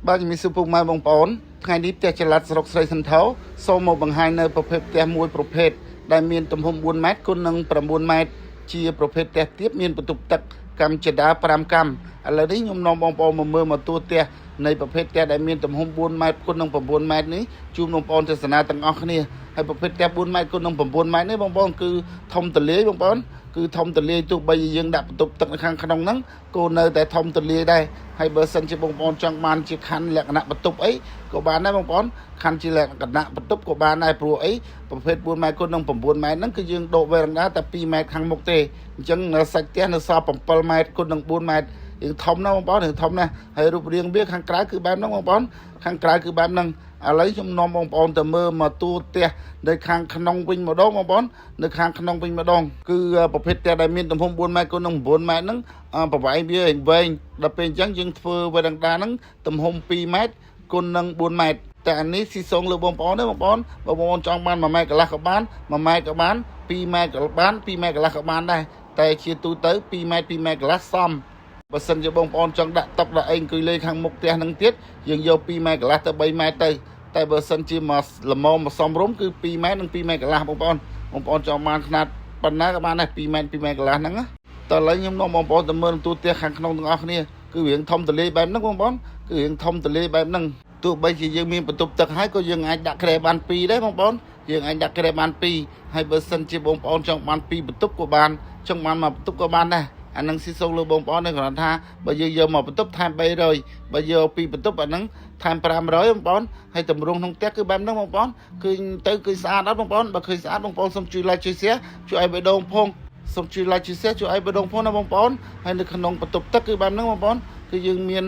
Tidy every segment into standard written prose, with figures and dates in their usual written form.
បាទជំរាបសួរពុកម៉ែបងប្អូនថ្ងៃនេះផ្ទះចល័តស្រុកស្រីសន្ធរសូមមកបង្ហាញនៅប្រភេទផ្ទះមួយប្រភេទដែលមានទំហំ4ម៉ែត្រគុណនឹង9ម៉ែត្រជាប្រភេទផ្ទះទាបមានបន្ទប់ទឹកកម្មចដា5កម្មឥឡូវនេះខ្ញុំនាំបងប្អូនមកមើលមកទូផ្ទះនៃប្រភេទផ្ទះដែលមានទំហំ4ម៉ែត្រគុណនឹង9ម៉ែត្រនេះជូនបងប្អូនទស្សនាទាំងអស់គ្នាហើយប្រភេទផ្ទះ4ម៉ែត្រគុណនឹង9ម៉ែត្រនេះបងប្អូនគឺធំទលាយបងប្អូនគឺធំទលាយទោះបីយើងដាក់បន្ទប់ទឹកនៅខាងក្នុងហ្នឹងក៏នៅតែធំទលាយដែរហើយបើសិនជាបងប្អូនចង់បានជាខណ្ឌលក្ខណៈបន្ទប់អីក៏បានដែរបងប្អូនខណ្ឌជាលក្ខណៈបន្ទប់ក៏បានដែរព្រោះអីប្រភេទ4ម៉ែត្រគុណនឹង9ម៉ែត្រហ្នឹងគឺយើងដកវេរ៉ាន់ដាតែ2ម៉ែត្រខាងមុខទេអញ្ចឹងនៅសាច់ផ្ទះនៅសល់7ម៉ែត្រគុណនឹង4ម៉ែត្រយើងធំណាស់បងប្អូនយើងធំណាស់ហើយរូបរាងវាខាងក្រៅគឺបែបហ្នឹងបងប្អូនខាងក្រៅគឺបែបហ្នឹងឥឡូវខ្ញុំនាំបងប្អូនទៅមើលមកទូផ្ទះនៅខាងក្នុងវិញម្ដងបងប្អូននៅខាងក្នុងវិញម្ដងគឺប្រភេទផ្ទះដែលមានទំហំ4ម៉ែត្រគុណនឹង9ម៉ែត្រហ្នឹងប្រវែងវាវែងដល់ពេលអញ្ចឹងយើងធ្វើវេរ៉ាន់ដាហ្នឹងទំហំ2ម៉ែត្រគុណនឹង4ម៉ែត្រតែអានេះស៊ីសងលើបងប្អូនទេបងប្អូនបើបងប្អូនចង់បាន1ម៉ែត្រកន្លះក៏បាន1ម៉ែត្រក៏បាន2ម៉ែត្រក៏បាន2ម៉ែត្រកន្លះក៏បានដែរតែជាទូទៅ2ម៉ែត្រ2ម៉ែត្រកន្លះសមបើសិនជាបងប្អូនចង់ដាក់តុដាក់អីអង្គុយលេងខាងមុខផ្ទះហ្នឹងទៀតយើងយក2ម៉ែត្រកន្លះទៅ3ម៉ែត្រទៅតែបើសិនជាមកល្មមមកសំរុំគឺ2ម៉ែត្រនិង2ម៉ែត្រកន្លះបងប្អូនចង់បានຂະຫນາດប៉ុណ្ណាក៏បានដែរ2ម៉ែត្រ2ម៉ែត្រកន្លះហ្នឹងតើឥឡូវខ្ញុំនាំបងប្អូនទៅមើលទូផ្ទះខាងក្នុងទាំងអស់គ្នាគឺរៀងធំទលាយបែបហ្នឹងបងប្អូនគឺរៀងធំទលាយបែបហ្នឹងទោះបីជាយើងមានបន្ទប់ទឹកហើយក៏យើងអាចដាក់គ្រែបាន2ដែរបងប្អូនយើងអាចដាក់គ្រែបាន2ហើយបើសិនជាបងប្អូនចង់បាន2បន្ទប់ក៏បានចង់បាន1បន្ទប់ក៏បានដែរអានឹងស៊ីសូងលើបងប្អូននេះគ្រាន់ថាបើយើងយកមកបន្ទប់ថែម300បើយក2បន្ទប់អានឹងថែម500បងប្អូនហើយតម្រង់ក្នុងផ្ទះគឺបែបហ្នឹងបងប្អូនគឺទៅគឺស្អាតអត់បងប្អូនបើឃើញស្អាតបងប្អូនសូមជួយ like ជួយ share ជួយឲ្យបេះដូងផងសូមជួយ like ជួយ share ជួយឲ្យបេះដូងផងណាបងប្អូនហើយនៅក្នុងបន្ទប់ទឹកគឺបែបហ្នឹងបងប្អូនគឺយើងមាន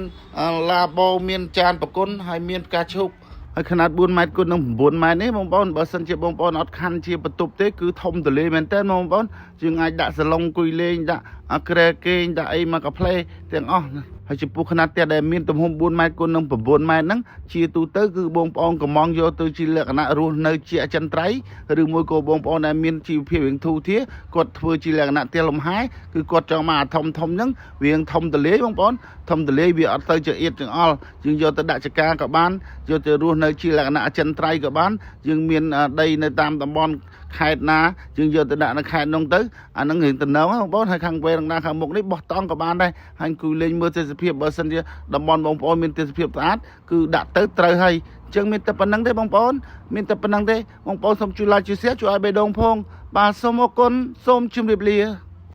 ឡាបូមានចានប្រគុណហើយមានផ្កាឈូកហើយຂະຫນາດ4ម៉ែត្រគុណនឹង9ម៉ែត្រនេះបងប្អូនបើសិនជាបងប្អូនអត់ខណ្ឌជាបន្ទប់ទេគឺធំទលាយមែនតើបងប្អូនយើងអាចដាក់សាឡុងអង្គុយលេងដាក់គ្រែគេងដាក់អីមកកាផ្លេទាំងអស់ហើយចំពោះຂະຫນາដផ្ទះដែលមានទំហំ4ម៉ែត្រគុណនឹង9ម៉ែត្រហ្នឹងជាទូទៅគឺបងប្អូនកំងយកទៅជាលក្ខណៈរស់នៅជាអចិន្ត្រៃយ៍ឬមួយក៏បងប្អូនដែលមានជីវភាពរៀងធូរធារគាត់ធ្វើជាលក្ខណៈផ្ទះលំហែគឺគាត់ចង់មកអាធំហ្នឹងវាធំទលាយបងប្អូនធំទលាយវាអត់ទៅចង្អៀតចង្អល់យើងយកទៅដាក់ចកាក៏បានយកទៅរស់នៅជាលក្ខណៈអចិន្ត្រៃយ៍ក៏បានយើងមានដីនៅតាមតំបន់ខេត្តណាយើងយកទៅដាក់នៅខេត្តនោះទៅអានឹងរៀងតំណងបងប្អូនហើយខាងវេរណាខាងមុខនេះបោះតង់ក៏បានដែរហើយគូលេងមើលទេសភាពបើសិនជាតំបន់បងប្អូនមានទេសភាពស្អាតគឺដាក់ទៅត្រូវហើយអញ្ចឹងមានតែប៉ុណ្្នឹងទេបងប្អូនមានតែប៉ុណ្្នឹងទេបងប្អូនសូមជួយ like ជួយ share ជួយឲ្យបេះដូងផងបាទសូមអរគុណសូមជម្រាបលា